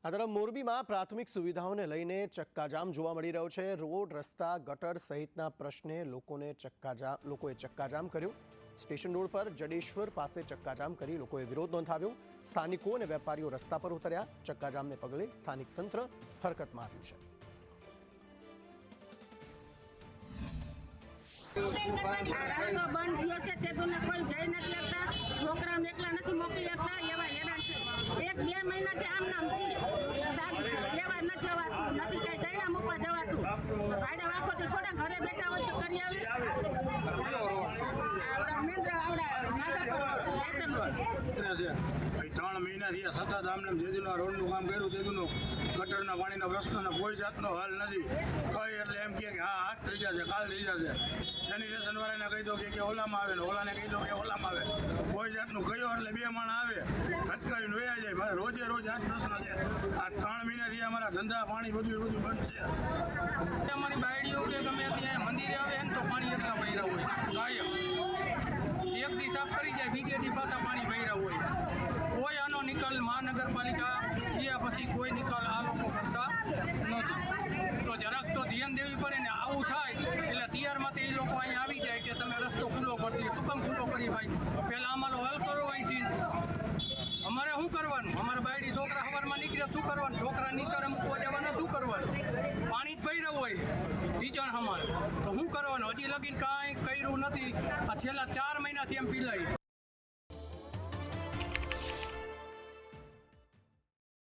આ તરફ મોરબીમાં પ્રાથમિક સુવિધાઓને લઈને ચક્કાજામ જોવા મળી રહ્યો છે। રોડ, રસ્તા, ગટર સહિતના પ્રશ્ને લોકોએ ચક્કાજામ કર્યો। સ્ટેશન રોડ પર જડેશ્વર પાસે ચક્કાજામ કરી લોકોએ વિરોધ નોંધાવ્યો। સ્થાનિકો અને વેપારીઓ રસ્તા પર ઉતર્યા। ચક્કાજામને પગલે સ્થાનિક તંત્ર હરકતમાં આવ્યું છે। एक बे महीना से आम नाम लेवा न जवातु नहीं कई गणा मुकवा जवातु भाड़ा वाखो तो छोड़ा घरे बैठा हो तो करी आवे आवड़ा मेंद्र आवड़ा नागा पर लेसन भाई 3 महीना थी सतत आमने जेदीनो रोडનું કામ કર્યું તેદીનો ગટરના પાણીના પ્રશ્નનો કોઈ જાતનો હલ નથી। કઈ એટલે એમ કે હા હાથ થઈ જશે, કાલ થઈ જશે। સેનિટેશન વાળાને કહી દો કે ઓલામાં આવે ને ઓલાને કહી દો કે ઓલામાં આવે। કોઈ જાતનું કયો એટલે 2 માણસ આવે ખચકાવીને વયા જાય। ભાઈ રોજે રોજ આ પ્રશ્ન છે। આ 3 મહિનાથી અમારા ધંધા પાણી બધું બંધ છે। અમારી બાયડીઓ કે ગમે ત્યાં મંદિરે આવે ને તો પાણી એટલા ભર્યા હોય કાયમ। એક દી સાફ કરી જાય, બીજે દી પાછા પાણી ભર્યા હોય। કોઈ આનો નિકાલ મહાનગરપાલિકા થયા પછી કોઈ નિકાલ આ લોકો કરતા નથી। તો જરાક તો ધ્યાન દેવી પડે ને। આવું થાય એટલે તૈયારમાં એ લોકો અહીંયા આવી જાય કે તમે રસ્તો ખુલ્લો કરી દો। શું કામ ખુલ્લો કરી ભાઈ? પહેલાં અમારો હલ કરો અહીંથી। અમારે શું કરવાનું? અમારા બાયડી છોકરા સવારમાં નીકળે શું કરવાનું? છોકરા નિશાળે મૂકવા જવાના શું કરવાનું? પાણી જ ભર્યું હોય બીજણ અમારે તો શું કરવાનું? હજી લગીને કાંઈ કર્યું નથી। આ છેલ્લા 4 મહિનાથી એમ પીલાય।